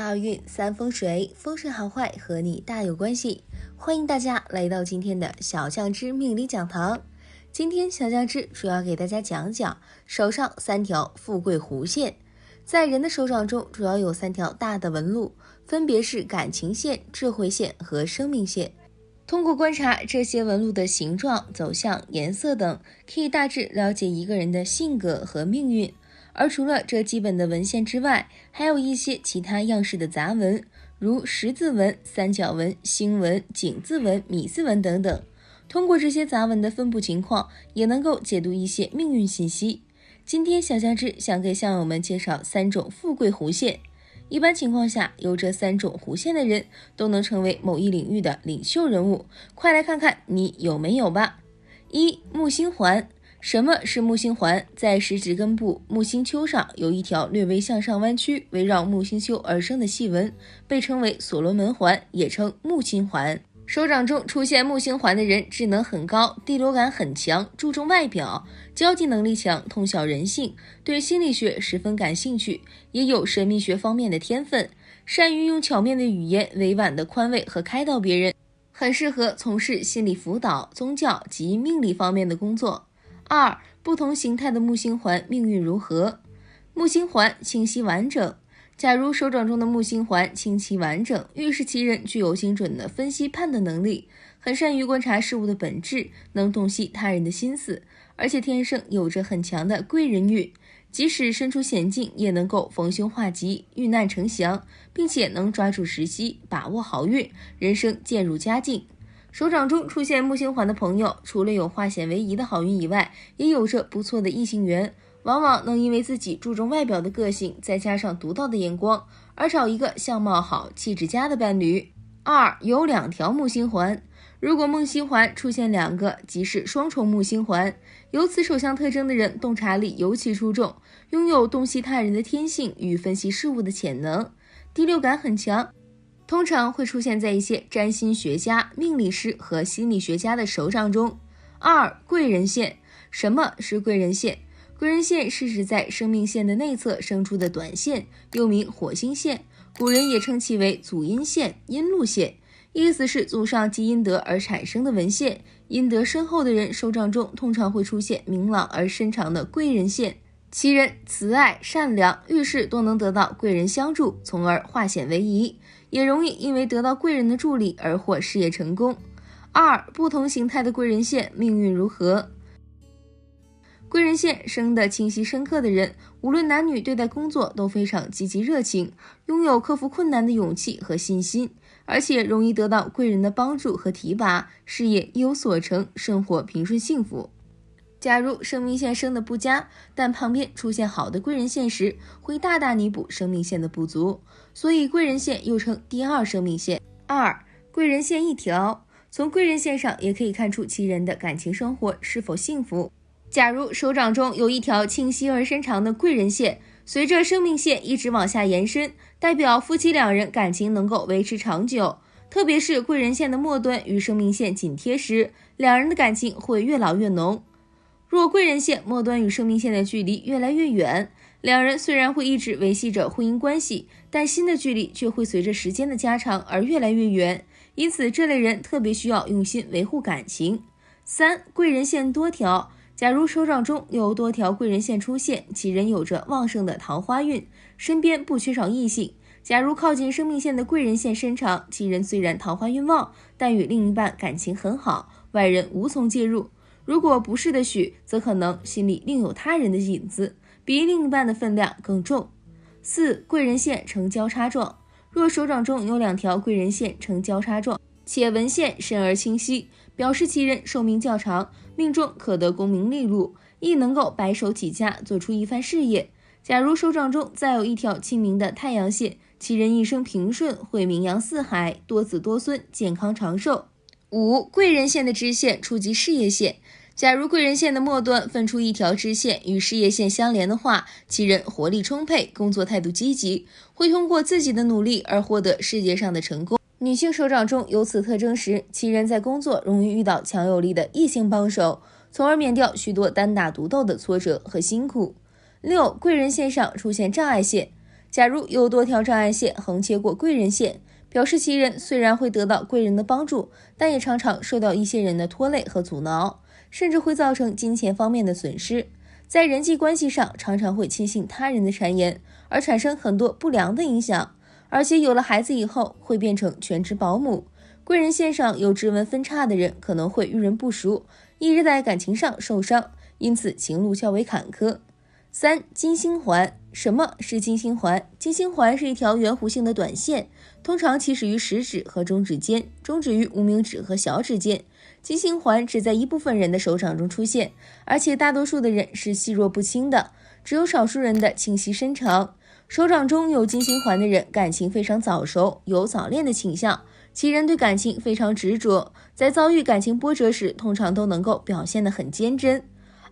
好运三风水，风水好坏和你大有关系。欢迎大家来到今天的小酱汁命理讲堂。今天小酱汁主要给大家讲讲手上3条富贵弧线。在人的手掌中主要有3条大的纹路，分别是感情线、智慧线和生命线。通过观察这些纹路的形状、走向、颜色等，可以大致了解一个人的性格和命运。而除了这基本的纹线之外，还有一些其他样式的杂纹，如十字纹、三角纹、星纹、井字纹、米字纹等等。通过这些杂纹的分布情况，也能够解读一些命运信息。今天小酱汁想给校友们介绍3种富贵弧线。一般情况下，有这3种弧线的人都能成为某一领域的领袖人物。快来看看你有没有吧。1. 木星环。什么是木星环？在食指根部木星丘上有一条略微向上弯曲，围绕木星丘而生的细纹，被称为所罗门环，也称木星环。手掌中出现木星环的人智能很高，第六感很强，注重外表，交际能力强，通晓人性，对心理学十分感兴趣，也有神秘学方面的天分，善于用巧妙的语言委婉地宽慰和开导别人，很适合从事心理辅导、宗教及命理方面的工作。2. 不同形态的木星环命运如何？木星环清晰完整。假如手掌中的木星环清晰完整，预示其人具有精准的分析判断能力，很善于观察事物的本质，能洞悉他人的心思，而且天生有着很强的贵人运，即使身处险境也能够逢凶化吉，遇难成祥，并且能抓住时机，把握好运，人生渐入佳境。手掌中出现木星环的朋友，除了有化险为夷的好运以外，也有着不错的异性缘，往往能因为自己注重外表的个性，再加上独到的眼光，而找一个相貌好、气质佳的伴侣。2. 有2条木星环。如果木星环出现2个，即是双重木星环。有此手相特征的人，洞察力尤其出众，拥有洞悉他人的天性与分析事物的潜能，第六感很强，通常会出现在一些占星学家、命理师和心理学家的手掌中。2. 贵人线。什么是贵人线？贵人线是指在生命线的内侧生出的短线，又名火星线，古人也称其为祖阴线、阴路线，意思是祖上积阴德而产生的纹线。阴德深厚的人手掌中通常会出现明朗而深长的贵人线，其人慈爱善良，遇事多能得到贵人相助，从而化险为夷，也容易因为得到贵人的助力而获事业成功。2. 不同形态的贵人线命运如何？贵人线生得清晰深刻的人，无论男女，对待工作都非常积极热情，拥有克服困难的勇气和信心，而且容易得到贵人的帮助和提拔，事业一有所成，生活平顺幸福。假如生命线生得不佳，但旁边出现好的贵人线时，会大大弥补生命线的不足，所以贵人线又称第2生命线。2. 贵人线1条。从贵人线上也可以看出其人的感情生活是否幸福。假如手掌中有一条清晰而深长的贵人线，随着生命线一直往下延伸，代表夫妻2人感情能够维持长久，特别是贵人线的末端与生命线紧贴时，2人的感情会越老越浓。若贵人线末端与生命线的距离越来越远，2人虽然会一直维系着婚姻关系，但心的距离却会随着时间的加长而越来越远，因此这类人特别需要用心维护感情。3. 贵人线多条。假如手掌中有多条贵人线出现，其人有着旺盛的桃花运，身边不缺少异性。假如靠近生命线的贵人线伸长，其人虽然桃花运旺，但与另一半感情很好，外人无从介入。如果不是的许，则可能心里另有他人的影子，比另一半的分量更重。4. 贵人线呈交叉状。若手掌中有2条贵人线呈交叉状，且纹线深而清晰，表示其人寿命较长，命中可得功名利禄，亦能够白手起家，做出一番事业。假如手掌中再有一条清明的太阳线，其人一生平顺，会名扬四海，多子多孙，健康长寿。5. 贵人线的支线触及事业线。假如贵人线的末端分出一条支线与事业线相连的话，其人活力充沛，工作态度积极，会通过自己的努力而获得事业上的成功。女性手掌中有此特征时，其人在工作容易遇到强有力的异性帮手，从而免掉许多单打独斗的挫折和辛苦。6. 贵人线上出现障碍线。假如有多条障碍线横切过贵人线，表示其人虽然会得到贵人的帮助，但也常常受到一些人的拖累和阻挠，甚至会造成金钱方面的损失。在人际关系上，常常会轻信他人的谗言，而产生很多不良的影响。而且有了孩子以后，会变成全职保姆。贵人线上有指纹分叉的人，可能会遇人不淑，一直在感情上受伤，因此情路较为坎坷。3. 金星环。什么是金星环？金星环是一条圆弧形的短线，通常起始于食指和中指间，终止于无名指和小指间。金星环只在一部分人的手掌中出现，而且大多数的人是细弱不清的，只有少数人的清晰深长。手掌中有金星环的人，感情非常早熟，有早恋的倾向，其人对感情非常执着，在遭遇感情波折时，通常都能够表现得很坚贞。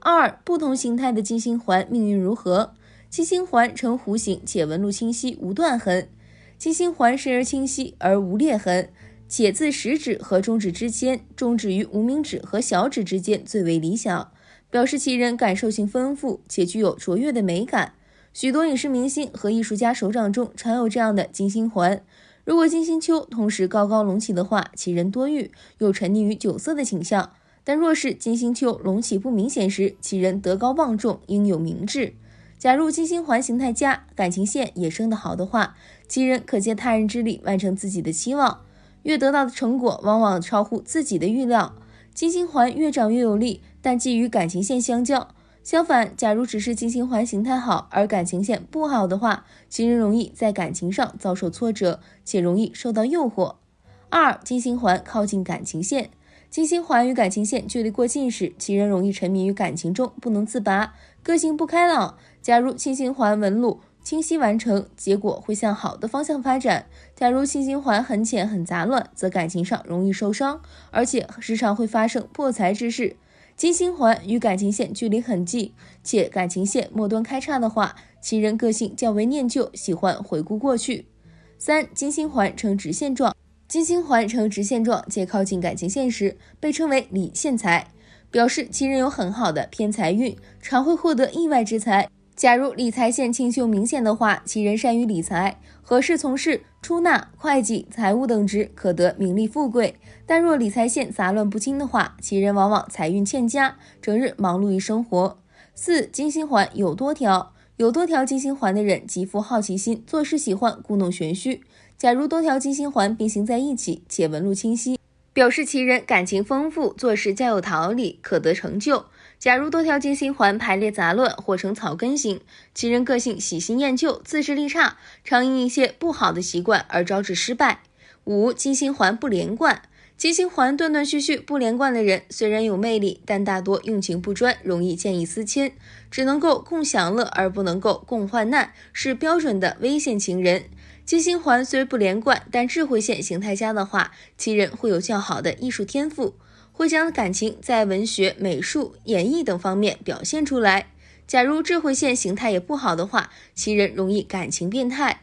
2. 不同形态的金星环命运如何？金星环呈弧形，且纹路清晰，无断痕。金星环深而清晰而无裂痕，且自食指和中指之间，终止于无名指和小指之间最为理想，表示其人感受性丰富，且具有卓越的美感。许多影视明星和艺术家手掌中常有这样的金星环。如果金星丘同时高高隆起的话，其人多欲，有沉溺于酒色的倾向；但若是金星丘隆起不明显时，其人德高望重，应有明志。假如金星环形态佳，感情线也生得好的话，其人可借他人之力完成自己的期望，越得到的成果往往超乎自己的预料。金星环越长越有力，但既与感情线相交。相反，假如只是金星环形态好，而感情线不好的话，其人容易在感情上遭受挫折，且容易受到诱惑。2. 金星环靠近感情线。金星环与感情线距离过近时，其人容易沉迷于感情中不能自拔，个性不开朗。假如金星环纹路清晰完成，结果会向好的方向发展。假如金星环很浅很杂乱，则感情上容易受伤，而且时常会发生破财之事。金星环与感情线距离很近，且感情线末端开叉的话，其人个性较为念旧，喜欢回顾过去。3. 金星环呈直线状。金星环呈直线状且靠近感情线时，被称为理线财，表示其人有很好的偏财运，常会获得意外之财。假如理财线清秀明显的话，其人善于理财，合适从事出纳、会计、财务等职，可得名利富贵。但若理财线杂乱不清的话，其人往往财运欠佳，整日忙碌于生活。4. 金星环有多条。有多条金星环的人极富好奇心，做事喜欢故弄玄虚。假如多条金星环并行在一起，且纹路清晰，表示其人感情丰富，做事较有条理，可得成就。假如多条金星环排列杂乱或呈草根形，其人个性喜新厌旧，自制力差，常因一些不好的习惯而招致失败。5. 金星环不连贯。金星环断断续续不连贯的人，虽然有魅力，但大多用情不专，容易见异思迁，只能够共享乐而不能够共患难，是标准的危险情人。金星环虽不连贯，但智慧线形态佳的话，其人会有较好的艺术天赋，会将感情在文学、美术、演艺等方面表现出来。假如智慧线形态也不好的话，其人容易感情变态。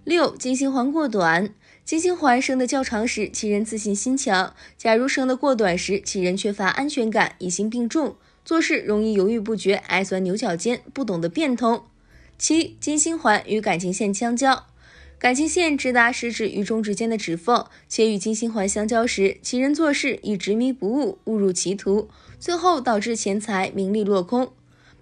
6. 金星环过短。金星环生得较长时，其人自信心强；假如生得过短时，其人缺乏安全感，疑心病重，做事容易犹豫不决，爱钻牛角尖，不懂得变通。7. 金星环与感情线相交。感情线直达食指与中指间的指缝，且与金星环相交时，其人做事以执迷不悟，误入歧途，最后导致钱财名利落空。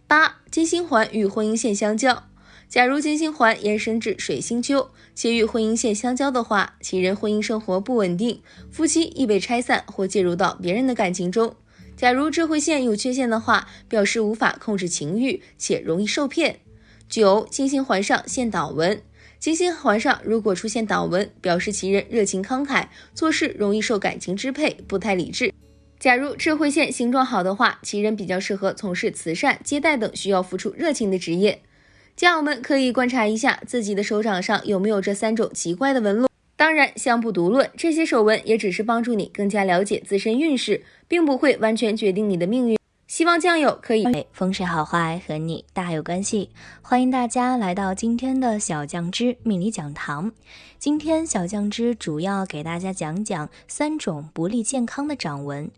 8. 金星环与婚姻线相交。假如金星环延伸至水星丘，且与婚姻线相交的话，其人婚姻生活不稳定，夫妻易被拆散或介入到别人的感情中。假如智慧线有缺陷的话，表示无法控制情欲，且容易受骗。9. 金星环上现倒纹。金星环上如果出现倒纹，表示其人热情慷慨，做事容易受感情支配，不太理智。假如智慧线形状好的话，其人比较适合从事慈善、接待等需要付出热情的职业。家友们可以观察一下自己的手掌上有没有这3种奇怪的纹路。当然，相不独论，这些手纹也只是帮助你更加了解自身运势，并不会完全决定你的命运。希望酱友可以风水好坏和你大有关系，欢迎大家来到今天的小酱汁命理讲堂。今天小酱汁主要给大家讲讲3种不利健康的掌纹。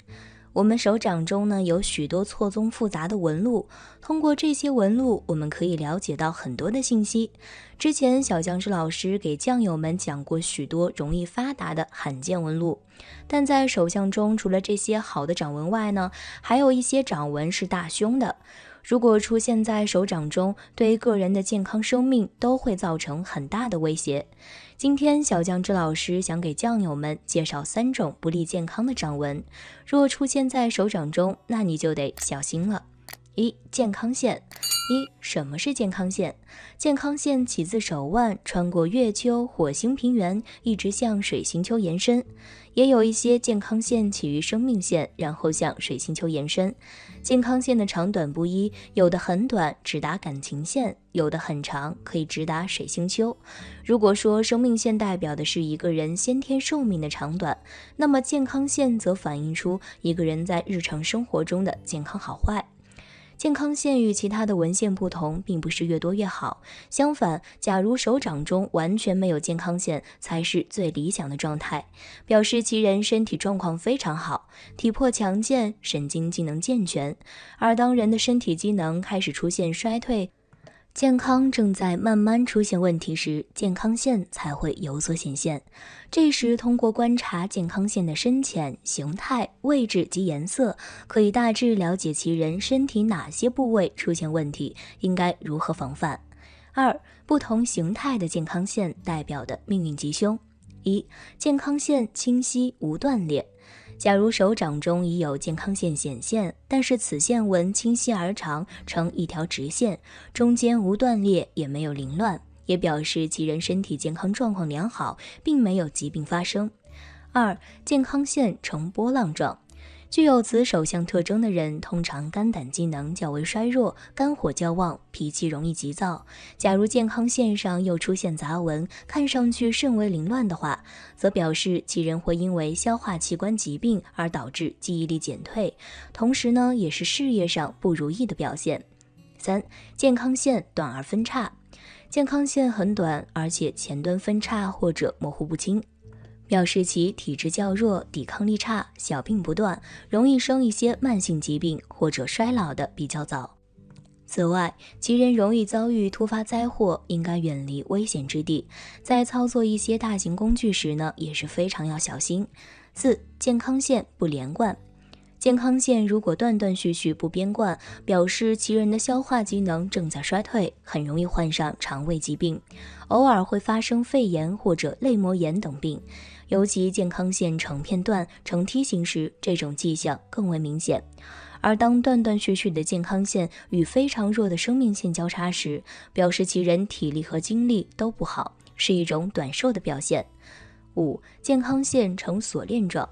我们手掌中呢有许多错综复杂的纹路，通过这些纹路，我们可以了解到很多的信息。之前小酱汁老师给酱友们讲过许多容易发达的罕见纹路，但在手相中，除了这些好的掌纹外呢，还有一些掌纹是大凶的。如果出现在手掌中，对个人的健康生命都会造成很大的威胁。今天小酱汁老师想给酱友们介绍3种不利健康的掌纹，若出现在手掌中，那你就得小心了。1. 健康线。什么是健康线？健康线起自手腕，穿过月球、火星平原，一直向水星球延伸。也有一些健康线起于生命线，然后向水星球延伸。健康线的长短不一，有的很短，直达感情线；有的很长，可以直达水星球。如果说生命线代表的是一个人先天寿命的长短，那么健康线则反映出一个人在日常生活中的健康好坏。健康线与其他的纹线不同，并不是越多越好。相反，假如手掌中完全没有健康线，才是最理想的状态，表示其人身体状况非常好，体魄强健，神经机能健全。而当人的身体机能开始出现衰退，健康正在慢慢出现问题时，健康线才会有所显现。这时通过观察健康线的深浅、形态、位置及颜色，可以大致了解其人身体哪些部位出现问题，应该如何防范。2. 不同形态的健康线代表的命运吉凶。1. 健康线清晰无断裂。假如手掌中已有健康线显现，但是此线纹清晰而长，呈一条直线，中间无断裂，也没有凌乱，也表示其人身体健康状况良好，并没有疾病发生。2. 健康线呈波浪状。具有此手相特征的人，通常肝胆机能较为衰弱，肝火较旺，脾气容易急躁。假如健康线上又出现杂纹，看上去甚为凌乱的话，则表示其人会因为消化器官疾病而导致记忆力减退，同时呢，也是事业上不如意的表现。3. 健康线短而分叉。健康线很短，而且前端分叉或者模糊不清，表示其体质较弱，抵抗力差，小病不断，容易生一些慢性疾病或者衰老的比较早。此外，其人容易遭遇突发灾祸，应该远离危险之地。在操作一些大型工具时呢，也是非常要小心。4. 健康线不连贯。健康线如果断断续续不边贯，表示其人的消化机能正在衰退，很容易患上肠胃疾病，偶尔会发生肺炎或者类膜炎等病。尤其健康线成片段、呈梯形时，这种迹象更为明显。而当断断续续的健康线与非常弱的生命线交叉时，表示其人体力和精力都不好，是一种短寿的表现。5. 健康线呈锁链状。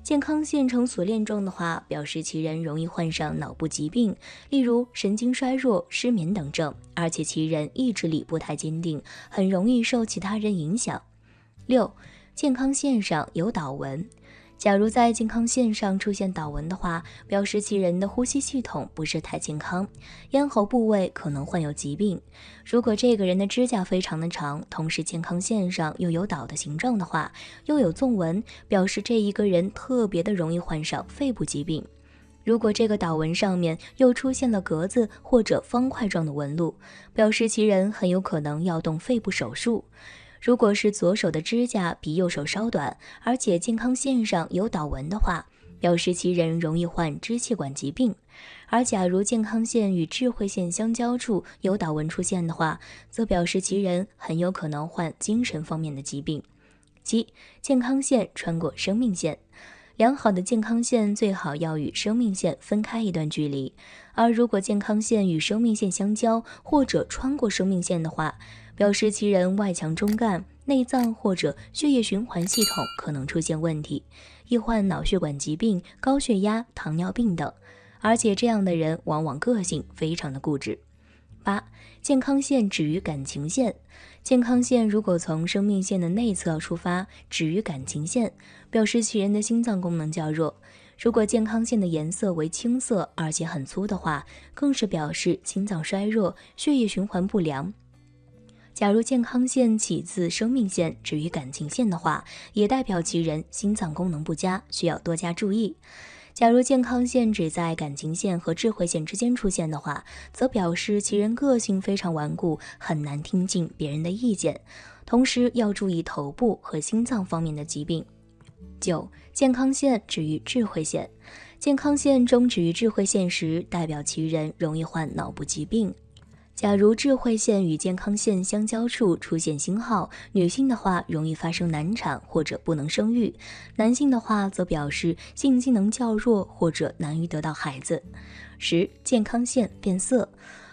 健康线呈锁链状的话，表示其人容易患上脑部疾病，例如神经衰弱、失眠等症，而且其人意志力不太坚定，很容易受其他人影响。6. 健康线上有倒纹。假如在健康线上出现倒纹的话，表示其人的呼吸系统不是太健康，咽喉部位可能患有疾病。如果这个人的指甲非常的长，同时健康线上又有倒的形状的话，又有纵纹，表示这一个人特别的容易患上肺部疾病。如果这个倒纹上面又出现了格子或者方块状的纹路，表示其人很有可能要动肺部手术。如果是左手的指甲比右手稍短，而且健康线上有倒纹的话，表示其人容易患支气管疾病。而假如健康线与智慧线相交处有倒纹出现的话，则表示其人很有可能患精神方面的疾病。7. 健康线穿过生命线。良好的健康线最好要与生命线分开一段距离，而如果健康线与生命线相交或者穿过生命线的话，表示其人外强中干，内脏或者血液循环系统可能出现问题，易患脑血管疾病、高血压、糖尿病等，而且这样的人往往个性非常的固执。8. 健康线止于感情线。健康线如果从生命线的内侧出发，止于感情线，表示其人的心脏功能较弱。如果健康线的颜色为青色，而且很粗的话，更是表示心脏衰弱，血液循环不良。假如健康线起自生命线，止于感情线的话，也代表其人心脏功能不佳，需要多加注意。假如健康线只在感情线和智慧线之间出现的话，则表示其人个性非常顽固，很难听进别人的意见，同时要注意头部和心脏方面的疾病。9. 健康线止于智慧线。健康线终止于智慧线时，代表其人容易患脑部疾病。假如智慧线与健康线相交处出现星号，女性的话容易发生难产或者不能生育，男性的话则表示性机能较弱或者难于得到孩子。10. 健康线变色。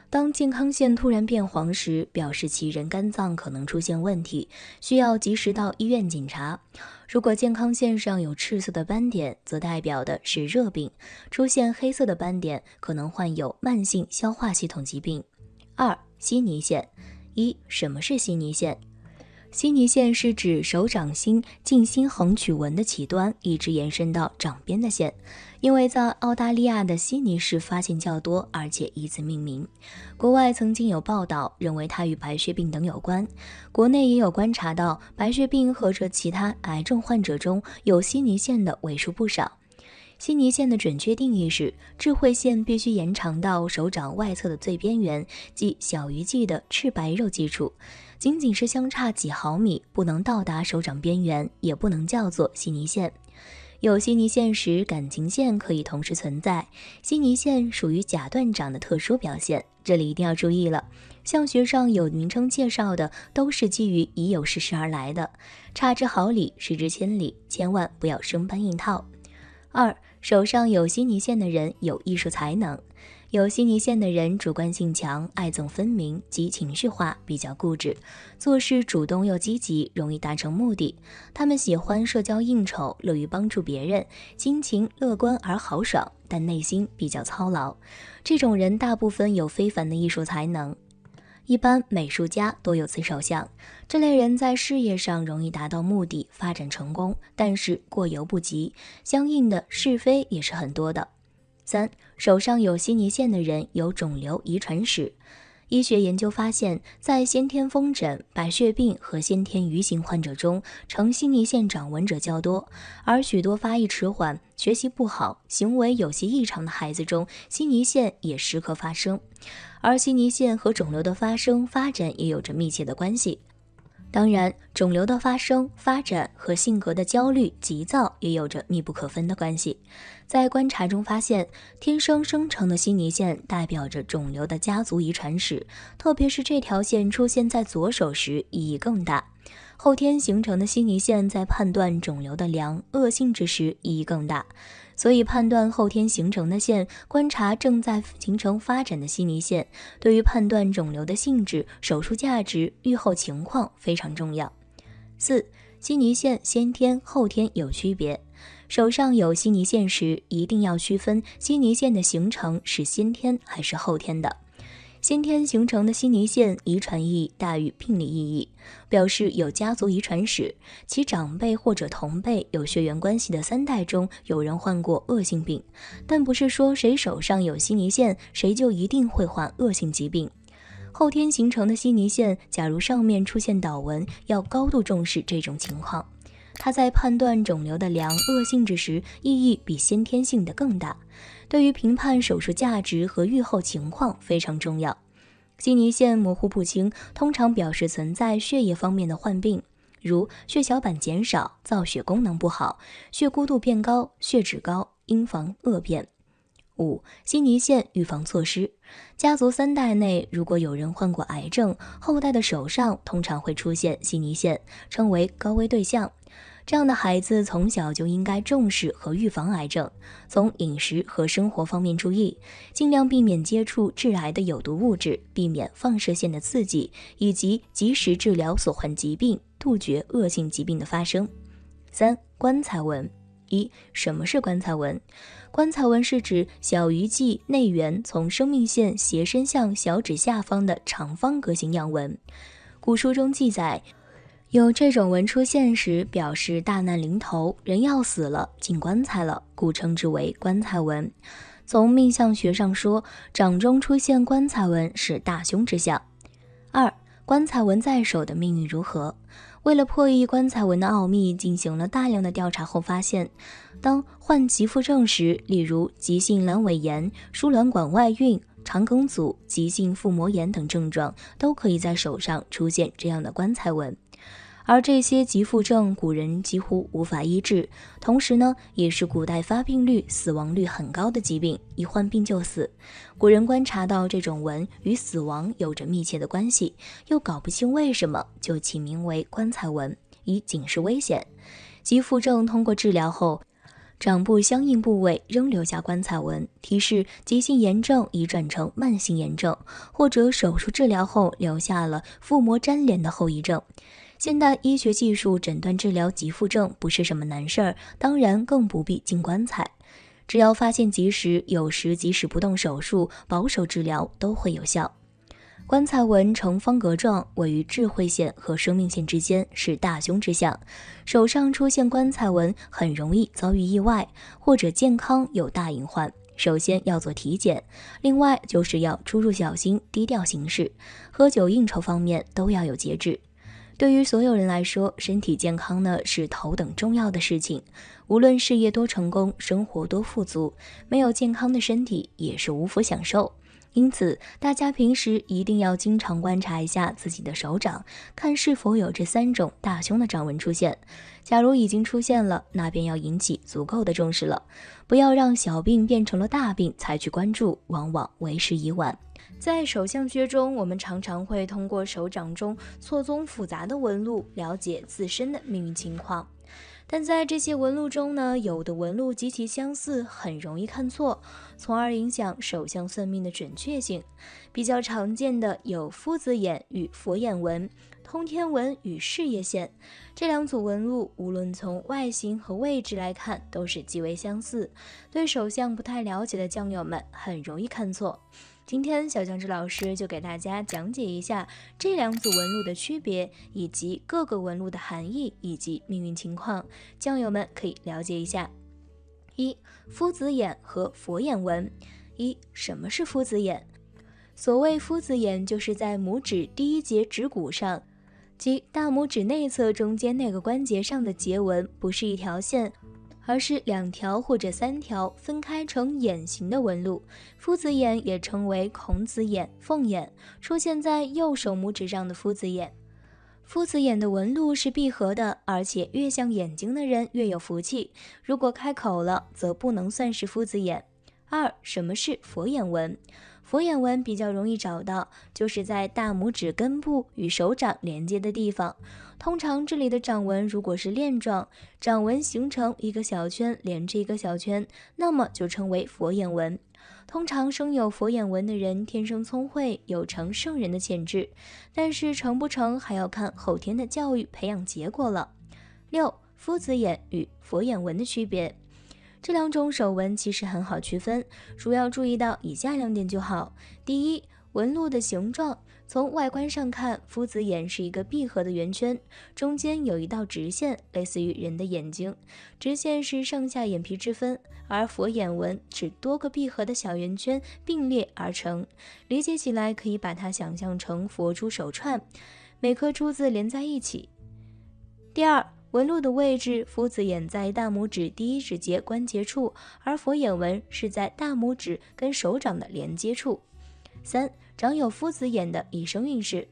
当健康线突然变黄时，表示其人肝脏可能出现问题，需要及时到医院检查。如果健康线上有赤色的斑点，则代表的是热病；出现黑色的斑点，可能患有慢性消化系统疾病。2. 悉尼线。1. 什么是悉尼线？悉尼线是指手掌心近心横曲纹的起端，一直延伸到掌边的线。因为在澳大利亚的悉尼市发现较多，而且以此命名。国外曾经有报道认为它与白血病等有关，国内也有观察到白血病和其他癌症患者中有悉尼线的为数不少。悉尼线的准确定义是，智慧线必须延长到手掌外侧的最边缘，即小鱼际的赤白肉际处，仅仅是相差几毫米，不能到达手掌边缘，也不能叫做悉尼线。有悉尼线时，感情线可以同时存在。悉尼线属于甲断掌的特殊表现，这里一定要注意了，像学上有名称介绍的都是基于已有事实而来的，差之毫厘，失之千里，千万不要生搬硬套。2. 手上有悉尼线的人有艺术才能。有悉尼线的人主观性强，爱憎分明及情绪化，比较固执，做事主动又积极，容易达成目的。他们喜欢社交应酬，乐于帮助别人，心情乐观而豪爽，但内心比较操劳。这种人大部分有非凡的艺术才能，一般美术家多有此手相。这类人在事业上容易达到目的，发展成功，但是过犹不及，相应的是非也是很多的。3. 手上有悉尼线的人有肿瘤遗传史。医学研究发现，在先天风疹、白血病和先天愚型患者中，呈悉尼线掌纹者较多，而许多发育迟缓、学习不好、行为有些异常的孩子中，悉尼线也时刻发生。而悉尼线和肿瘤的发生、发展也有着密切的关系。当然，肿瘤的发生、发展和性格的焦虑、急躁也有着密不可分的关系。在观察中发现，天生生成的悉尼线代表着肿瘤的家族遗传史，特别是这条线出现在左手时意义更大。后天形成的悉尼线在判断肿瘤的良恶性质时意义更大。所以判断后天形成的线，观察正在形成发展的悉尼线，对于判断肿瘤的性质、手术价值、预后情况非常重要。4. 悉尼线先天后天有区别。手上有悉尼线时，一定要区分悉尼线的形成是先天还是后天的。先天形成的悉尼线遗传意义大于病理意义，表示有家族遗传史，其长辈或者同辈有血缘关系的3代中有人患过恶性病，但不是说谁手上有悉尼线，谁就一定会患恶性疾病。后天形成的悉尼线，假如上面出现倒纹，要高度重视这种情况。它在判断肿瘤的良恶性质时，意义比先天性的更大，对于评判手术价值和预后情况非常重要。悉尼线模糊不清，通常表示存在血液方面的患病，如血小板减少、造血功能不好、血孤度变高、血脂高，应防恶变。5. 悉尼线预防措施。家族3代内，如果有人患过癌症，后代的手上通常会出现悉尼线，称为高危对象。这样的孩子从小就应该重视和预防癌症，从饮食和生活方面注意，尽量避免接触致癌的有毒物质，避免放射线的刺激，以及及时治疗所患疾病，杜绝恶性疾病的发生。3. 棺材纹。1. 什么是棺材纹？棺材纹是指小鱼际内缘从生命线斜伸向小指下方的长方格形样纹。古书中记载，有这种纹出现时，表示大难临头，人要死了，进棺材了，故称之为棺材纹。从命相学上说，掌中出现棺材纹是大凶之象。2. 棺材纹在手的命运如何？为了破译棺材纹的奥秘，进行了大量的调查后发现，当患急腹症时，例如急性阑尾炎、输卵管外孕、肠梗阻、急性腹膜炎等症状，都可以在手上出现这样的棺材纹。而这些急腹症古人几乎无法医治，同时呢，也是古代发病率、死亡率很高的疾病，一患病就死。古人观察到这种纹与死亡有着密切的关系，又搞不清为什么，就起名为棺材纹，以警示危险。急腹症通过治疗后，掌部相应部位仍留下棺材纹，提示急性炎症已转成慢性炎症，或者手术治疗后留下了腹膜粘连的后遗症。现代医学技术诊断治疗急腹症不是什么难事儿，当然更不必进棺材。只要发现及时，有时即使不动手术，保守治疗都会有效。棺材纹呈方格状，位于智慧线和生命线之间，是大凶之象。手上出现棺材纹很容易遭遇意外，或者健康有大隐患。首先要做体检，另外就是要出入小心，低调行事，喝酒应酬方面都要有节制。对于所有人来说，身体健康呢是头等重要的事情。无论事业多成功，生活多富足，没有健康的身体也是无福享受。因此，大家平时一定要经常观察一下自己的手掌，看是否有这3种大凶的掌纹出现。假如已经出现了，那便要引起足够的重视了，不要让小病变成了大病才去关注，往往为时已晚。在手相学中，我们常常会通过手掌中错综复杂的纹路了解自身的命运情况。但在这些纹路中呢，有的纹路极其相似，很容易看错，从而影响手相算命的准确性。比较常见的有夫子眼与佛眼纹、通天纹与事业线。这2组纹路无论从外形和位置来看都是极为相似，对手相不太了解的将友们很容易看错。今天小酱汁老师就给大家讲解一下这2组纹路的区别，以及各个纹路的含义以及命运情况，酱友们可以了解一下。1. 夫子眼和佛眼纹。什么是夫子眼？所谓夫子眼，就是在拇指第1节指骨上，即大拇指内侧中间那个关节上的节纹，不是一条线，而是2条或者3条分开成眼形的纹路。夫子眼也称为孔子眼、凤眼，出现在右手拇指上的夫子眼。夫子眼的纹路是闭合的，而且越像眼睛的人越有福气，如果开口了，则不能算是夫子眼。2. 什么是佛眼纹？佛眼纹比较容易找到，就是在大拇指根部与手掌连接的地方。通常这里的掌纹如果是链状，掌纹形成一个小圈连着一个小圈，那么就称为佛眼纹。通常生有佛眼纹的人天生聪慧，有成圣人的潜质，但是成不成还要看后天的教育培养结果了。6. 夫子眼与佛眼纹的区别。这2种手纹其实很好区分，主要注意到以下2点就好。第一，纹路的形状。从外观上看，夫子眼是一个闭合的圆圈，中间有一道直线，类似于人的眼睛，直线是上下眼皮之分，而佛眼纹是多个闭合的小圆圈并列而成，理解起来可以把它想象成佛珠手串，每颗珠子连在一起。第二，纹路的位置，夫子眼在大拇指第1指节关节处，而佛眼纹是在大拇指跟手掌的连接处。3. 长有夫子眼的一生运势，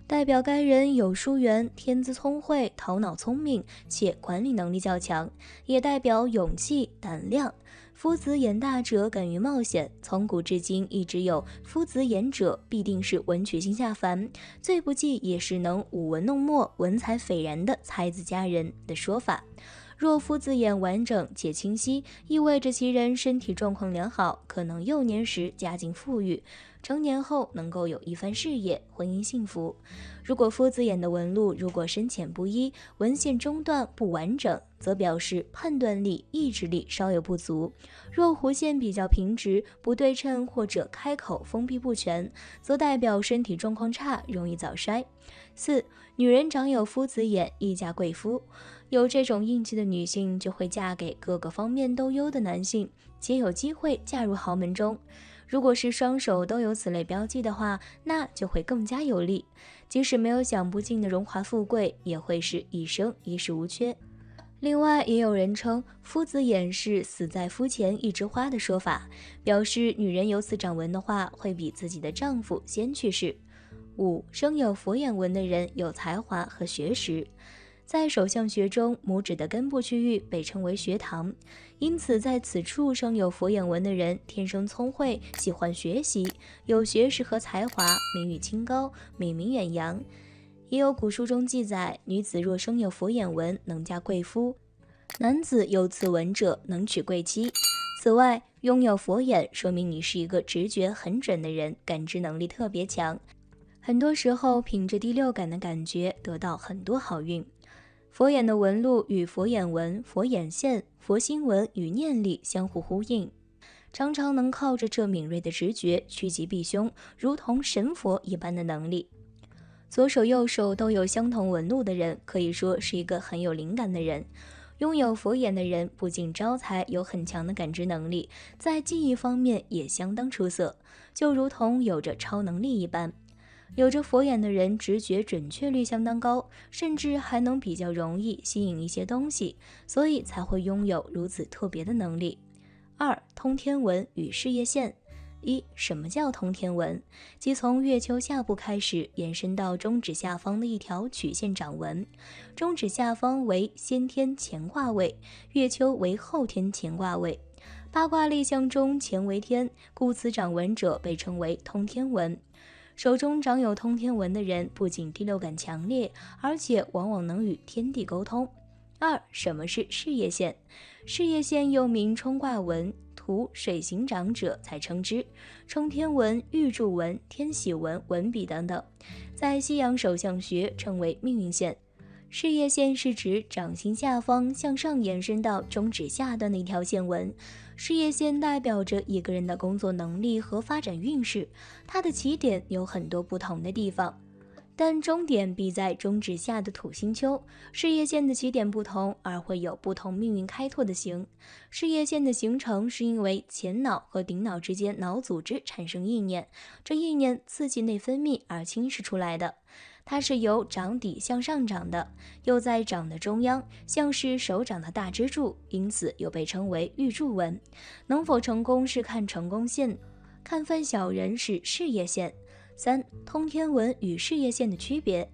代表该人有疏缘，天资聪慧，头脑聪明，且管理能力较强，也代表勇气、胆量。夫子眼大者敢于冒险，从古至今一直有夫子眼者必定是文曲星下凡，最不济也是能舞文弄墨、文采斐然的才子佳人的说法。若夫子眼完整且清晰，意味着其人身体状况良好，可能幼年时家境富裕，成年后能够有一番事业，婚姻幸福。如果夫子眼的纹路如果深浅不一，纹线中断不完整，则表示判断力、意志力稍有不足。若弧线比较平直、不对称或者开口封闭不全，则代表身体状况差，容易早衰。4. 女人长有夫子眼，易嫁贵夫。有这种运气的女性就会嫁给各个方面都优的男性，且有机会嫁入豪门中。如果是双手都有此类标记的话，那就会更加有利，即使没有享不尽的荣华富贵，也会是一生衣食无缺。另外，也有人称夫子眼是死在夫前一枝花的说法，表示女人有此掌纹的话，会比自己的丈夫先去世。5. 生有佛眼纹的人有才华和学识。在手相学中，拇指的根部区域被称为学堂，因此在此处生有佛眼纹的人天生聪慧，喜欢学习，有学识和才华，名誉清高，美名远扬。也有古书中记载，女子若生有佛眼纹，能嫁贵夫；男子有此纹者，能娶贵妻。此外，拥有佛眼说明你是一个直觉很准的人，感知能力特别强，很多时候凭着第六感的感觉得到很多好运。佛眼的纹路与佛眼纹、佛眼线、佛心纹与念力相互呼应，常常能靠着这敏锐的直觉趋吉避凶，如同神佛一般的能力。左手右手都有相同纹路的人，可以说是一个很有灵感的人。拥有佛眼的人不仅招财，有很强的感知能力，在记忆方面也相当出色，就如同有着超能力一般。有着佛眼的人直觉准确率相当高，甚至还能比较容易吸引一些东西，所以才会拥有如此特别的能力。2. 通天纹与事业线。1. 什么叫通天纹？即从月丘下部开始延伸到中指下方的一条曲线掌纹，中指下方为先天乾卦位，月丘为后天乾卦位。八卦历象中乾为天，故此掌纹者被称为通天纹。手中长有通天纹的人，不仅第六感强烈，而且往往能与天地沟通。2. 什么是事业线？事业线又名冲卦纹，图水行掌者才称之，冲天纹、玉柱纹、天喜纹、文笔等等，在西洋手相学称为命运线。事业线是指掌心下方向上延伸到中指下端的一条线纹，事业线代表着一个人的工作能力和发展运势，它的起点有很多不同的地方，但终点必在中指下的土星丘。事业线的起点不同，而会有不同命运开拓的形。事业线的形成是因为前脑和顶脑之间脑组织产生意念，这意念刺激内分泌而侵蚀出来的。它是由掌底向上长的，又在掌的中央，像是手掌的大支柱，因此又被称为玉柱纹。能否成功是看成功线，看分小人是事业线。3. 通天纹与事业线的区别。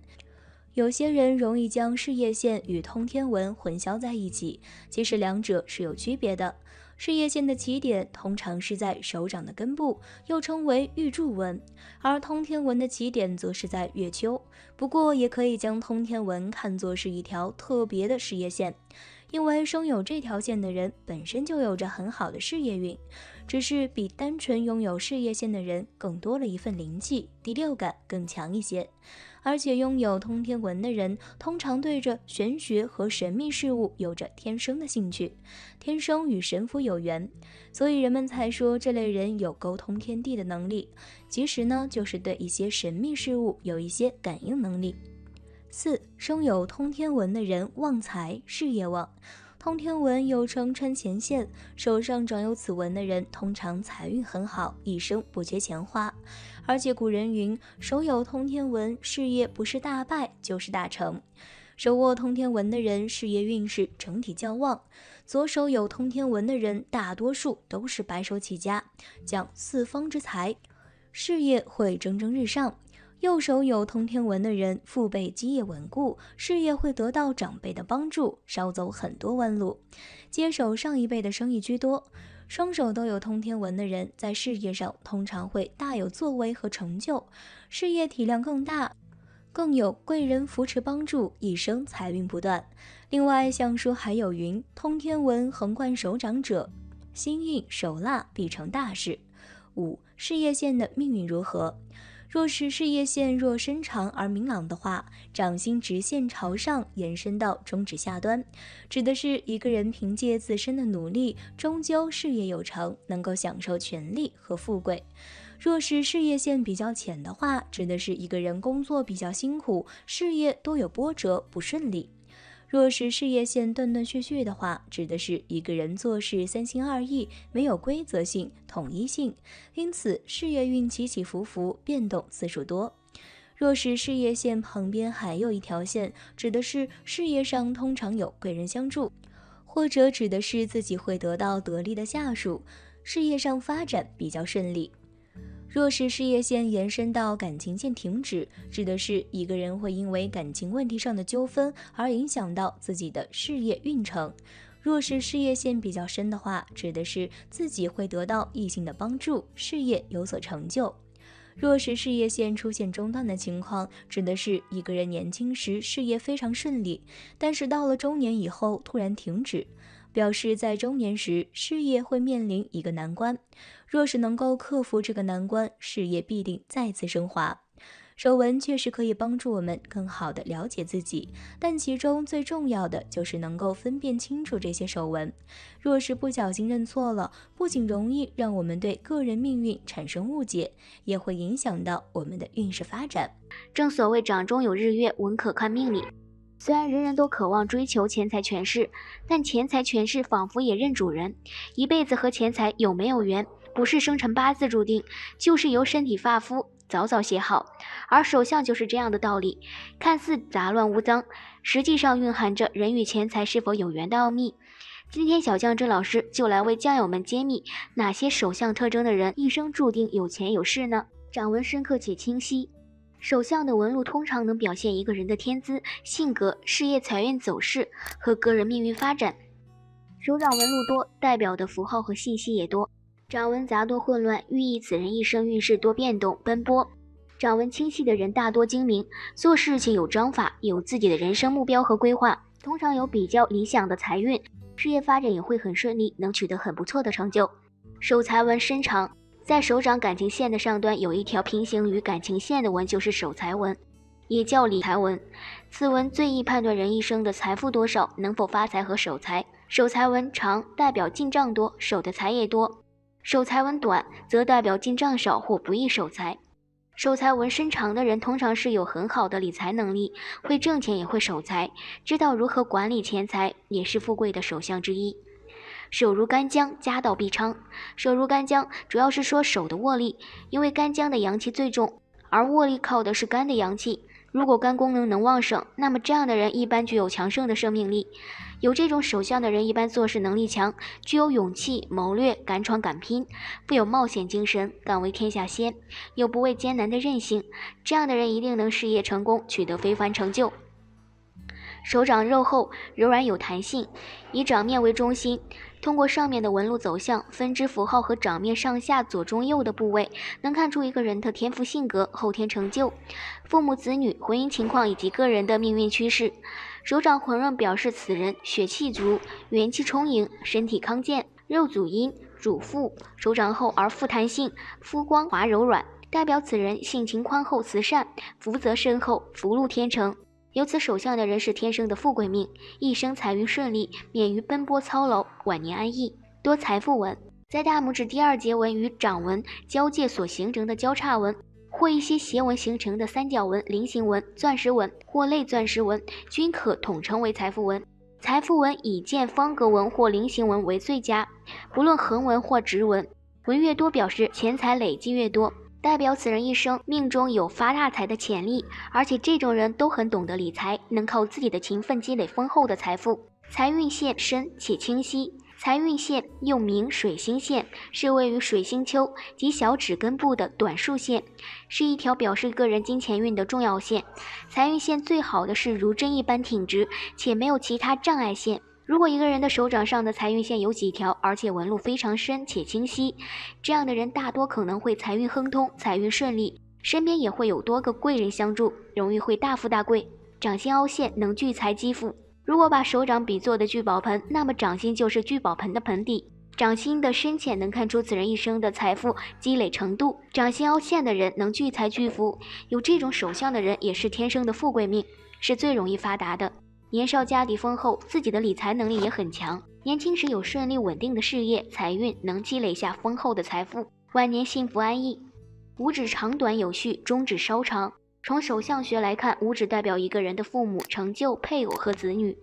有些人容易将事业线与通天纹混淆在一起，其实两者是有区别的。事业线的起点通常是在手掌的根部，又称为玉柱纹，而通天纹的起点则是在月丘。不过也可以将通天纹看作是一条特别的事业线，因为生有这条线的人本身就有着很好的事业运，只是比单纯拥有事业线的人更多了一份灵气，第六感更强一些。而且拥有通天纹的人通常对着玄学和神秘事物有着天生的兴趣，天生与神佛有缘，所以人们才说这类人有沟通天地的能力，其实呢就是对一些神秘事物有一些感应能力。4. 生有通天纹的人旺财，事业旺。通天纹又称穿钱线，手上长有此纹的人通常财运很好，一生不缺钱花。而且古人云，手有通天纹，事业不是大败就是大成。手握通天纹的人事业运势整体较旺，左手有通天纹的人大多数都是白手起家，讲四方之财，事业会蒸蒸日上。右手有通天纹的人父辈基业稳固，事业会得到长辈的帮助，少走很多弯路，接手上一辈的生意居多。双手都有通天纹的人在事业上通常会大有作为和成就，事业体量更大，更有贵人扶持帮助，一生财运不断。另外相书还有云，通天纹横贯手掌者，心运手辣，必成大事。5. 事业线的命运如何？若是事业线若伸长而明朗的话，掌心直线朝上延伸到中指下端，指的是一个人凭借自身的努力，终究事业有成，能够享受权力和富贵。若是事业线比较浅的话，指的是一个人工作比较辛苦，事业多有波折，不顺利。若是事业线断断续续的话，指的是一个人做事三心二意，没有规则性、统一性，因此事业运起起伏伏，变动次数多。若是事业线旁边还有一条线，指的是事业上通常有贵人相助，或者指的是自己会得到得力的下属，事业上发展比较顺利。若是事业线延伸到感情线停止，指的是一个人会因为感情问题上的纠纷而影响到自己的事业运程。若是事业线比较深的话，指的是自己会得到异性的帮助，事业有所成就。若是事业线出现中断的情况，指的是一个人年轻时事业非常顺利，但是到了中年以后突然停止，表示在中年时事业会面临一个难关。若是能够克服这个难关，事业必定再次升华。手纹确实可以帮助我们更好地了解自己，但其中最重要的就是能够分辨清楚这些手纹。若是不小心认错了，不仅容易让我们对个人命运产生误解，也会影响到我们的运势发展。正所谓掌中有日月，文可看命理。虽然人人都渴望追求钱财权势，但钱财权势仿佛也认主人，一辈子和钱财有没有缘，不是生辰八字注定，就是由身体发肤早早写好。而手相就是这样的道理，看似杂乱无章，实际上蕴含着人与钱财是否有缘的奥秘。今天小酱汁老师就来为酱友们揭秘哪些手相特征的人一生注定有钱有势呢？掌纹深刻且清晰。手相的纹路通常能表现一个人的天资、性格、事业财运走势和个人命运发展。手掌纹路多，代表的符号和信息也多。掌纹杂多混乱，寓意此人一生运势多变动奔波。掌纹清晰的人大多精明，做事情有章法，有自己的人生目标和规划，通常有比较理想的财运，事业发展也会很顺利，能取得很不错的成就。手财纹深长，在手掌感情线的上端有一条平行于感情线的纹，就是手财纹，也叫理财纹。此纹最易判断人一生的财富多少，能否发财和守财。手财纹长，代表进账多，守的财也多；手财纹短，则代表进账少或不易守财。手财纹深长的人通常是有很好的理财能力，会挣钱也会守财，知道如何管理钱财，也是富贵的手相之一。手如干姜，家道必昌。手如干姜主要是说手的握力，因为干姜的阳气最重，而握力靠的是肝的阳气。如果肝功能旺盛，那么这样的人一般具有强盛的生命力。有这种手相的人一般做事能力强，具有勇气、谋略、敢闯敢拼，富有冒险精神，敢为天下先，有不畏艰难的韧性。这样的人一定能事业成功，取得非凡成就。手掌肉厚、柔软有弹性，以掌面为中心，通过上面的纹路走向、分支符号和掌面上下左中右的部位，能看出一个人的天赋性格、后天成就、父母子女、婚姻情况以及个人的命运趋势。手掌浑润表示此人血气足、元气充盈、身体康健，肉主阴，主腹，手掌厚而富弹性，肤光滑柔软，代表此人性情宽厚慈善，福泽深厚，福禄天成。有此手相的人是天生的富贵命，一生财运顺利，免于奔波操劳，晚年安逸，多财富纹。在大拇指第二节纹与掌纹交界所形成的交叉纹，或一些斜纹形成的三角纹、菱形纹、钻石纹或类钻石纹，均可统称为财富纹。财富纹以见方格纹或菱形纹为最佳，不论横纹或直纹，纹越多表示钱财累积越多，代表此人一生命中有发大财的潜力，而且这种人都很懂得理财，能靠自己的勤奋积累丰厚的财富。财运线深且清晰，财运线又名水星线，是位于水星丘及小指根部的短竖线，是一条表示个人金钱运的重要线。财运线最好的是如针一般挺直，且没有其他障碍线。如果一个人的手掌上的财运线有几条，而且纹路非常深且清晰，这样的人大多可能会财运亨通，财运顺利，身边也会有多个贵人相助，容易会大富大贵。掌心凹陷能聚财积富。如果把手掌比作的聚宝盆，那么掌心就是聚宝盆的盆底。掌心的深浅能看出此人一生的财富积累程度。掌心凹陷的人能聚财聚福，有这种手相的人也是天生的富贵命，是最容易发达的。年少家底丰厚，自己的理财能力也很强，年轻时有顺利稳定的事业财运，能积累下丰厚的财富，晚年幸福安逸。五指长短有序，中指稍长。从手相学来看，五指代表一个人的父母、成就、配偶和子女。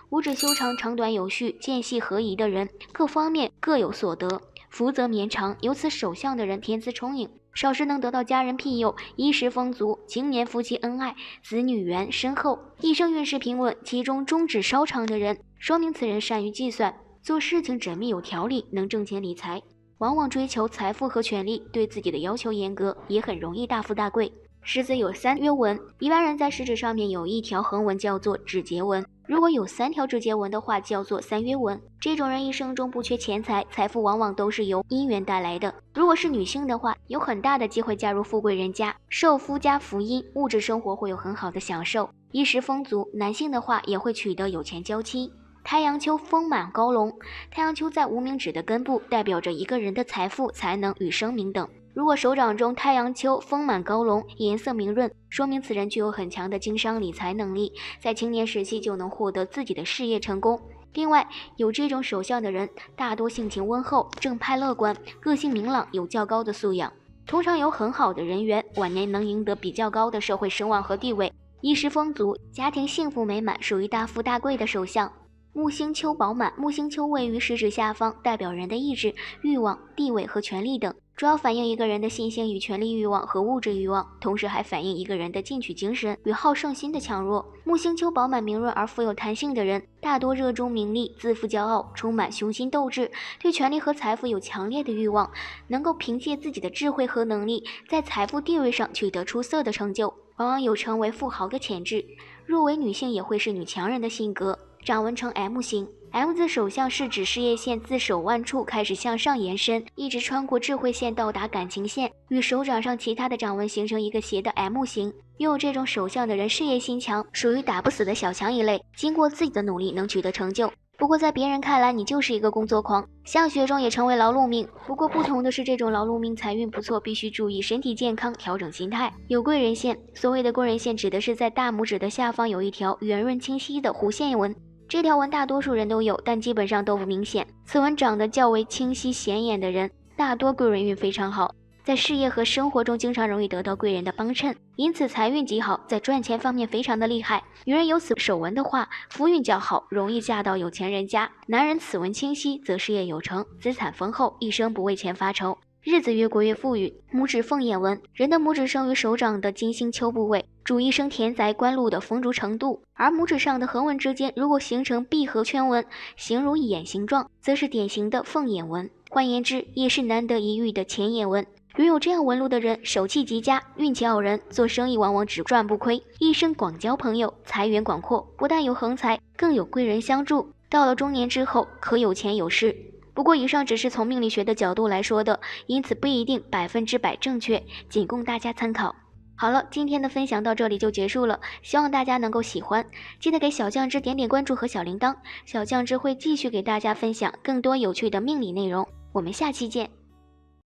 五指修长，长短有序，间隙合宜的人，各方面各有所得，福泽绵长。有此手相的人，天资聪颖，少时能得到家人庇佑，衣食丰足，青年夫妻恩爱，子女缘深厚，一生运势平稳。其中中指稍长的人，说明此人善于计算，做事情缜密有条理，能挣钱理财，往往追求财富和权力，对自己的要求严格，也很容易大富大贵。狮子有3约纹，一般人在食指上面有一条横纹叫做指节纹，如果有3条指节纹的话叫做3约纹。这种人一生中不缺钱财，财富往往都是由姻缘带来的。如果是女性的话，有很大的机会嫁入富贵人家，受夫家福荫，物质生活会有很好的享受，衣食丰足。男性的话也会取得有钱娇妻。太阳丘丰满高隆，太阳丘在无名指的根部，代表着一个人的财富、才能与声名等。如果手掌中太阳丘丰满高隆，颜色明润，说明此人具有很强的经商理财能力，在青年时期就能获得自己的事业成功。另外，有这种手相的人，大多性情温厚、正派乐观，个性明朗，有较高的素养，通常有很好的人缘，晚年能赢得比较高的社会声望和地位，衣食丰足，家庭幸福美满，属于大富大贵的手相。木星丘饱满，木星丘位于食指下方，代表人的意志、欲望、地位和权力等，主要反映一个人的信心与权力欲望和物质欲望，同时还反映一个人的进取精神与好胜心的强弱。木星丘饱满明润而富有弹性的人，大多热衷名利，自负骄傲，充满雄心斗志，对权力和财富有强烈的欲望，能够凭借自己的智慧和能力，在财富地位上取得出色的成就，往往有成为富豪的潜质。若为女性，也会是女强人的性格。掌纹呈 M 型，M 字手相是指事业线自手腕处开始向上延伸，一直穿过智慧线到达感情线，与手掌上其他的掌纹形成一个斜的 M 型。拥有这种手相的人事业心强，属于打不死的小强一类，经过自己的努力能取得成就。不过在别人看来，你就是一个工作狂，相学中也称为劳碌命。不过不同的是，这种劳碌命财运不错，必须注意身体健康，调整心态。有贵人线，所谓的贵人线指的是在大拇指的下方有一条圆润清晰的弧线纹。这条纹大多数人都有，但基本上都不明显。此纹长得较为清晰显眼的人，大多贵人运非常好，在事业和生活中经常容易得到贵人的帮衬，因此财运极好，在赚钱方面非常的厉害。女人有此手纹的话，夫运较好，容易嫁到有钱人家。男人此纹清晰，则事业有成，资产丰厚，一生不为钱发愁，日子越过越富裕。拇指凤眼纹，人的拇指生于手掌的金星丘部位，主一生田宅官禄的丰足程度，而拇指上的横纹之间如果形成闭合圈纹，形如眼形状，则是典型的凤眼纹，换言之，也是难得一遇的前眼纹。拥有这样纹路的人，手气极佳，运气傲人，做生意往往只赚不亏，一生广交朋友，财源广阔，不但有横财，更有贵人相助，到了中年之后可有钱有势。不过以上只是从命理学的角度来说的，因此不一定100%正确，仅供大家参考。好了，今天的分享到这里就结束了，希望大家能够喜欢，记得给小酱汁点点关注和小铃铛，小酱汁会继续给大家分享更多有趣的命理内容，我们下期见。